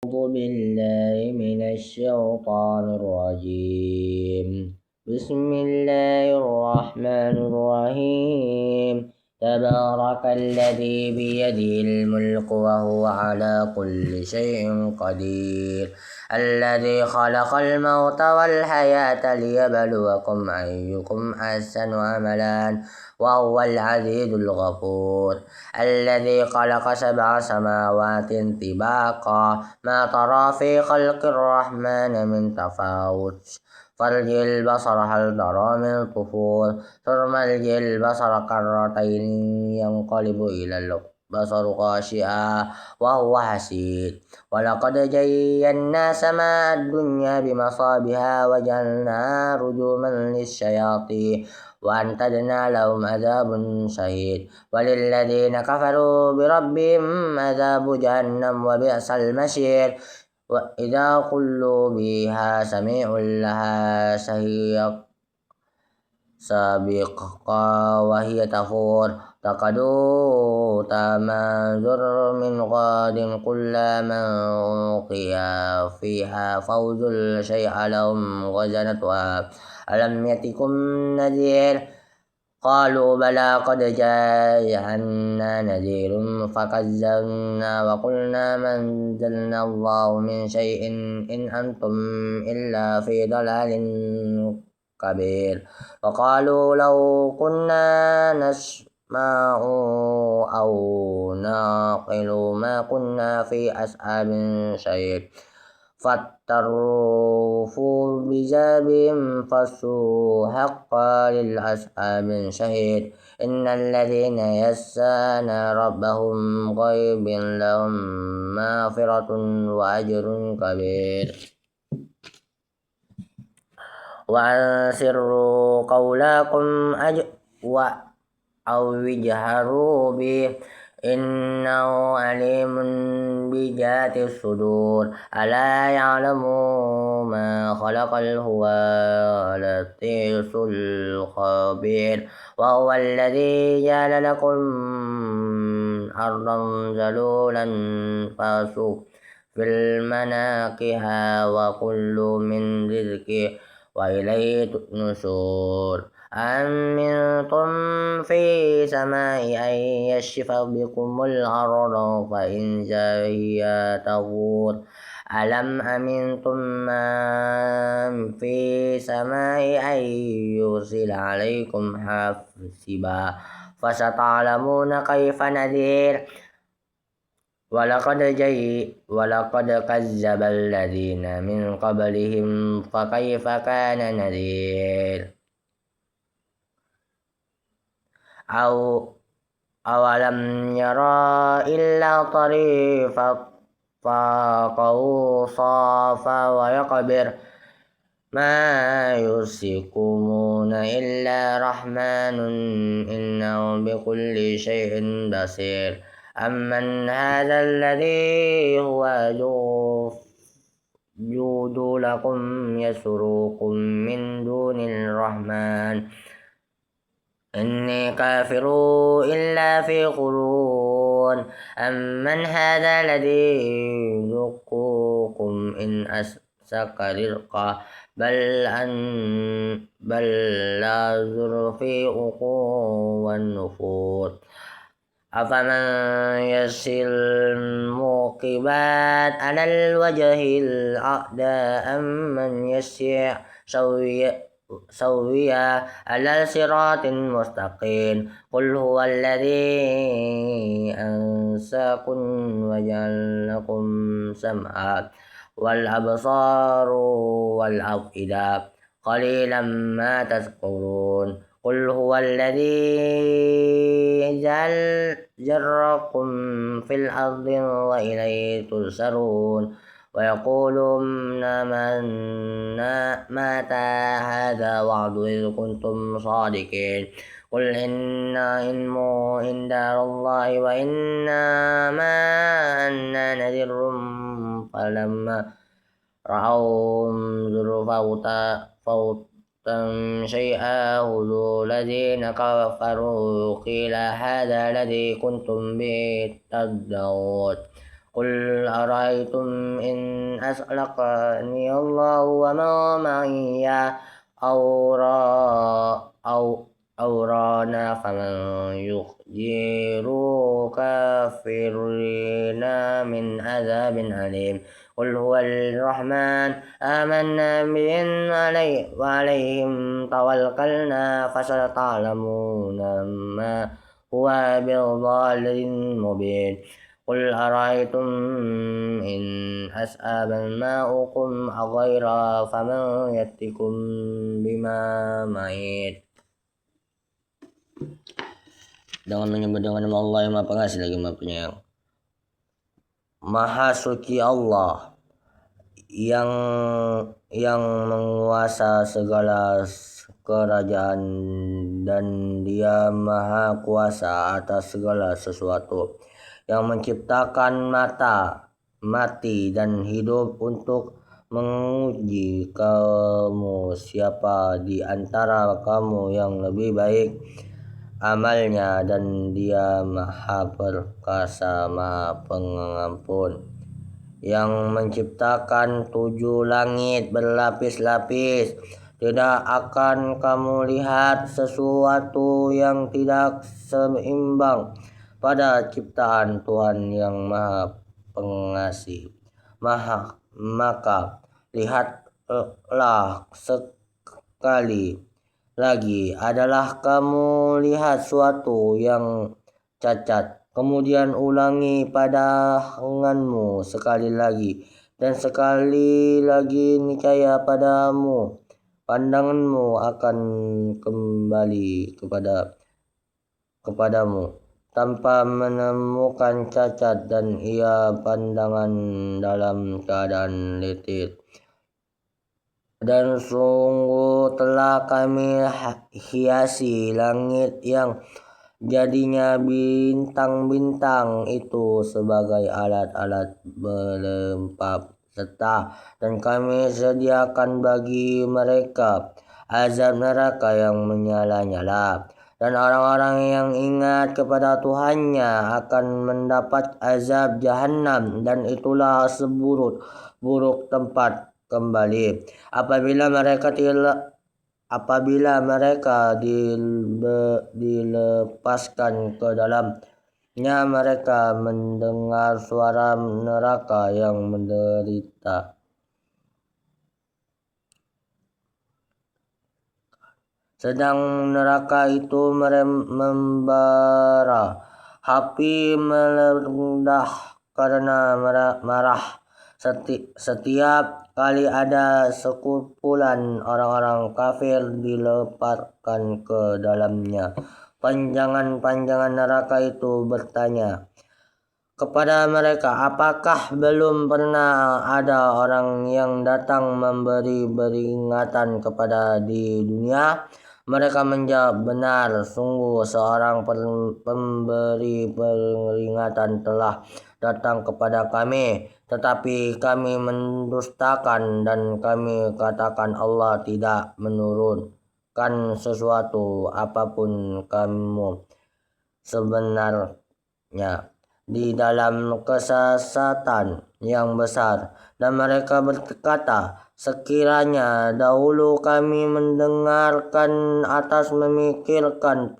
أعوذ بالله من الشيطان الرجيم. بسم الله الرحمن الرحيم. تبارك الذي بيده الملك وهو على كل شيء قدير. الذي خلق الموت والحياة ليبلوكم أيكم أحسن عملا وهو العزيز الغفور. الذي خلق 7 سماوات طباقا ما ترى في خلق الرحمن من تفاوت فارجع البصر هل ترى من فطور ثم ارجع البصر كرتين ينقلب إلى البصر خاشعا وهو حسير. ولقد زينا سماء الدنيا بمصابيح وجعلناها رجوما للشياطين وأعتدنا لهم عذاب شديد وللذين كفروا بربهم عذاب جهنم وبئس المصير. وإذا قلوا بها سمعوا لها سابقا وهي تفور تقدو تمازر من غاد كلما ألقي فيها فوز شيء لهم وزنتها ألم يأتكم نذير قالوا بلى قد جاءنا نذير فكذبنا وقلنا ما أنزل الله من شيء إن أنتم إلا في ضلال كبير. وقالوا لو كنا نسمع أو نعقل ما كنا في أصحاب السعير فاعترفوا بذنبهم فسووا حقا للأصحاب شهيد. إن الذين يسألون ربهم غيب لهم مغفرة وأجر كبير. وأسروا قولكم أو اجهروا به إنه عليم بذات الصدور. ألا يعلم ما خلق هو اللطيف الخبير. وهو الذي جعل لكم أرضا ذلولا فاسلكوا في مناكبها وكلوا من رزقه وإليه النشور. أأمنتم في السماء أن يخسف بكم الأرض فإن هي تمور ألم أمنتم من في السماء أن يرسل عليكم حاصبا فستعلمون كيف نذير. ولقد كذب الذين من قبلهم فكيف كان نذير. أولم يرى إلا طريق فاقه صافا ويقبر ما يمسكون إلا رحمن إنه بكل شيء بصير. أمن هذا الذي هو جود لكم يسركم من دون الرحمن إني كافر إلا في غرور. أمن هذا الذي يزكوكم إن أمسك رزقه بل لجوا في عتو والنفور. أفمن يسر الموقبات على الوجه الأعدى أمن يسر سويا على صراط مستقيم. قل هو الذي أنشأكم وجعل لكم سمعا والأبصار والأفئدة قليلا ما تشكرون. قل هو الذي جركم في الأرض وإليه ترسلون. ويقولون متى هذا وعد إذ كنتم صادقين. قل إن علمه عند الله وإنما أنا نذير فلما رأوا زلفا شيئا هدوا الذين كفروا قيل هذا الذي كنتم به تدعون. قل أرأيتم إن أسلكني الله وما معي أو را أو أورانا فمن يخجر كافرين من عذاب أليم قل هو الرحمن آمنا به وعليهم توكلنا فستعلمون ما هو بضلال مبين قل أرأيتم إن أسأب ماؤكم غيرا فمن يأتكم بماء معين. Dengan menyebut dengan nama Allah yang Maha Pengasih lagi Maha Penyayang. Maha suci Allah yang menguasa segala kerajaan dan Dia Maha Kuasa atas segala sesuatu, yang menciptakan mati dan hidup untuk menguji kamu siapa di antara kamu yang lebih baik amalnya, dan Dia Maha Perkasa, Maha Pengampun, yang menciptakan 7 langit berlapis-lapis. Tidak akan kamu lihat sesuatu yang tidak seimbang pada ciptaan Tuhan yang Maha Pengasih. Maka lihatlah sekali lagi, adalah kamu lihat suatu yang cacat, kemudian ulangi pandanganmu sekali lagi dan sekali lagi, niscaya pandanganmu akan kembali kepadamu tanpa menemukan cacat, dan ia pandangan dalam keadaan letih. Dan sungguh telah kami hiasi langit yang jadinya bintang-bintang itu sebagai alat-alat pelengkap serta, dan kami sediakan bagi mereka azab neraka yang menyala-nyala. Dan orang-orang yang ingat kepada Tuhannya akan mendapat azab Jahannam, dan itulah seburuk-buruk tempat kembali. Apabila mereka dilepaskan ke dalamnya, mereka mendengar suara neraka yang menderita. Sedang neraka itu membara, api meledak karena marah. Setiap kali ada sekumpulan orang-orang kafir dilemparkan ke dalamnya, panjangan neraka itu bertanya kepada mereka, apakah belum pernah ada orang yang datang memberi peringatan kepada di dunia? Mereka menjawab, benar, sungguh seorang pemberi peringatan telah datang kepada kami, tetapi kami mendustakan dan kami katakan Allah tidak menurunkan sesuatu apapun kamu sebenarnya di dalam kesesatan yang besar. Dan mereka berkata, sekiranya dahulu kami mendengarkan atas memikirkan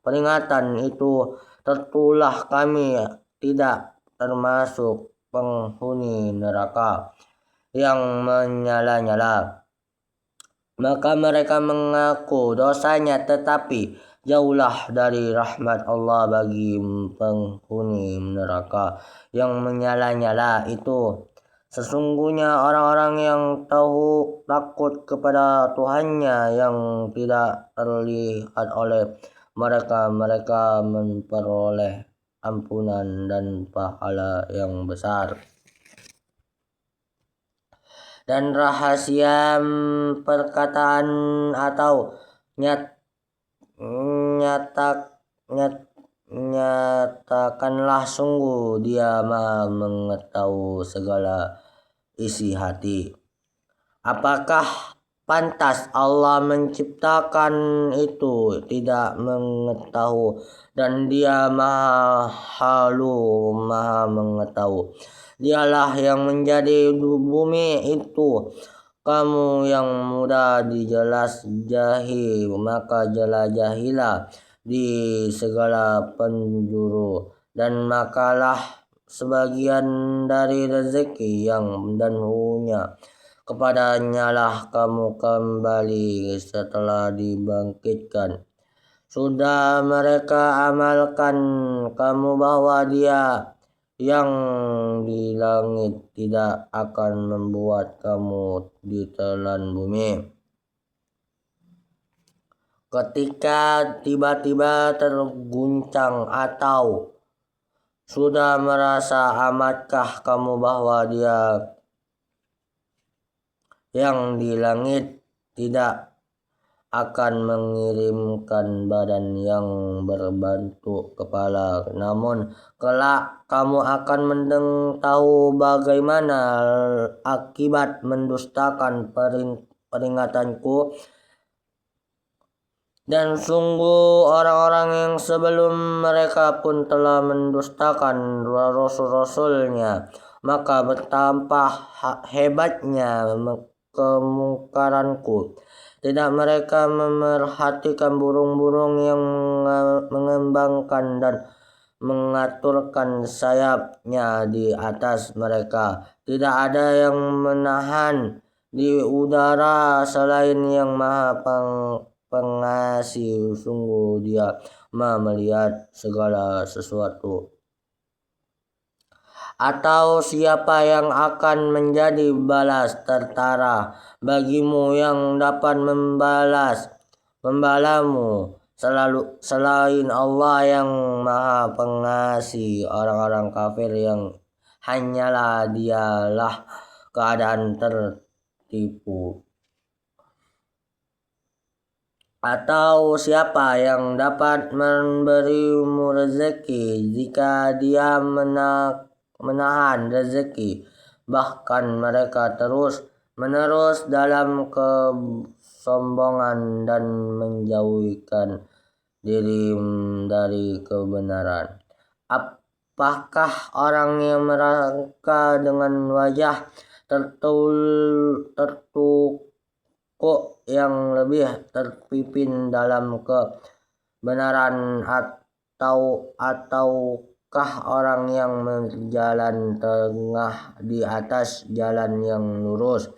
peringatan itu, tentulah kami tidak termasuk penghuni neraka yang menyala-nyala. Maka mereka mengaku dosanya, tetapi jauhlah dari rahmat Allah bagi penghuni neraka yang menyala-nyala itu. Sesungguhnya orang-orang yang takut kepada Tuhannya yang tidak terlihat oleh mereka memperoleh ampunan dan pahala yang besar. Dan rahasia perkataan atau nyatakanlah, sungguh Dia Maha mengetahui segala isi hati. Apakah Pantas Allah menciptakan itu tidak mengetahui, dan Dia Maha Halu, Maha mengetahui. Dialah yang menjadi bumi itu kamu yang mudah dijelas jahi, maka jelajahilah di segala penjuru, dan makalah sebagian dari rezeki yang dan hunya. Kepadanya lah kamu kembali setelah dibangkitkan. Sudah mereka amalkan kamu bahwa Dia yang di langit tidak akan membuat kamu ditelan bumi. Ketika tiba-tiba terguncang atau sudah merasa amatkah kamu bahwa Dia yang di langit tidak akan mengirimkan badan yang berbentuk kepala, namun kelak kamu akan tahu bagaimana akibat mendustakan peringatanku. Dan sungguh orang-orang yang sebelum mereka pun telah mendustakan rasul-rasulnya, maka betapa hebatnya kemungkaranku. Tidak mereka memerhatikan burung-burung yang mengembangkan dan mengaturkan sayapnya di atas mereka. Tidak ada yang menahan di udara selain Yang Maha Pengasih. Sungguh Dia Maha melihat segala sesuatu. Atau siapa yang akan menjadi balas tertara bagimu yang dapat membalamu selain Allah yang Maha Pengasih. Orang-orang kafir yang hanyalah dialah keadaan tertipu. Atau siapa yang dapat memberimu rezeki jika Dia menahan rezeki, bahkan mereka terus-menerus dalam kesombongan dan menjauhkan diri dari kebenaran. Apakah orang yang merangka dengan wajah tertukuk yang lebih terpimpin dalam kebenaran ataukah orang yang berjalan tengah di atas jalan yang lurus?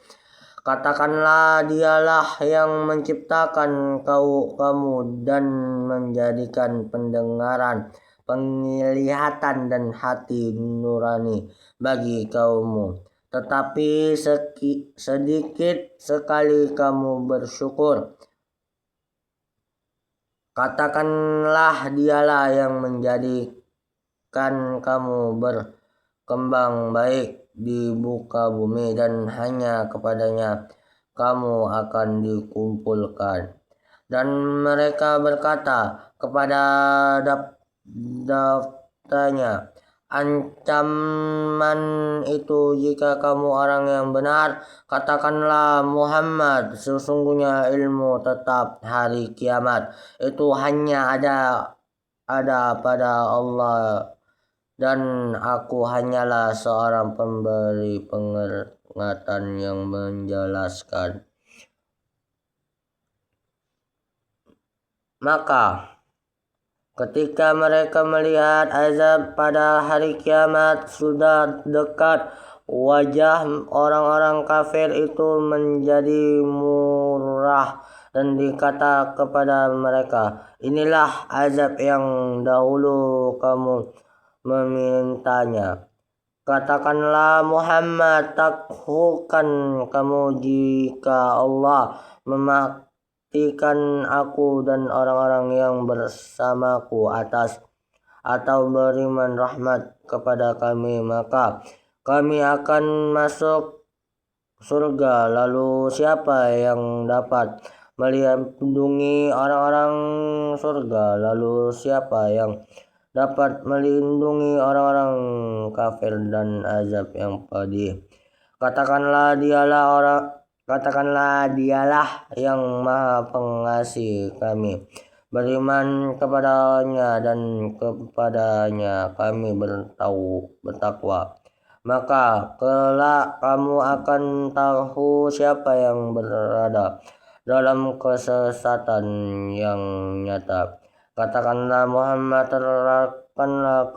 Katakanlah Dialah yang menciptakan kamu dan menjadikan pendengaran, penglihatan dan hati nurani bagi kaummu. Tetapi sedikit sekali kamu bersyukur. Katakanlah Dialah yang menjadikan kamu berkembang baik di muka bumi, dan hanya kepadanya kamu akan dikumpulkan. Dan mereka berkata kepada daftanya, ancaman itu jika kamu orang yang benar. Katakanlah Muhammad, sesungguhnya ilmu tetap hari kiamat itu hanya ada pada Allah, dan aku hanyalah seorang pemberi peringatan yang menjelaskan. Maka ketika mereka melihat azab pada hari kiamat sudah dekat, wajah orang-orang kafir itu menjadi murah, dan dikata kepada mereka, inilah azab yang dahulu kamu memintanya. Katakanlah Muhammad, takutkan kamu jika Allah mematikan aku dan orang-orang yang bersamaku atau beriman rahmat kepada kami, maka kami akan masuk surga. Lalu siapa yang dapat melindungi orang-orang surga? Lalu siapa yang dapat melindungi orang-orang kafir dan azab yang pedih? Katakanlah Dialah Katakanlah dialah yang maha pengasih kami. Beriman kepadanya dan kepadanya kami bertakwa. Maka kelak kamu akan tahu siapa yang berada dalam kesesatan yang nyata. Katakanlah Muhammad, terangkanlah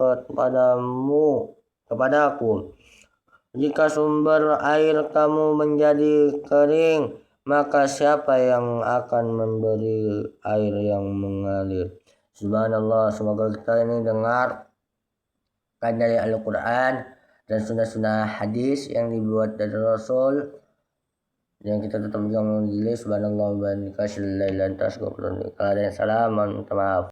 kepadaku, jika sumber air kamu menjadi kering, maka siapa yang akan memberi air yang mengalir? Subhanallah, semoga kita ini dengar dari Al-Quran dan sunnah-sunnah hadis yang dibuat dari Rasul, yang kita tetap juga menjadi subhanallah wa bihamdihi, kalau ada yang salah mohon maaf.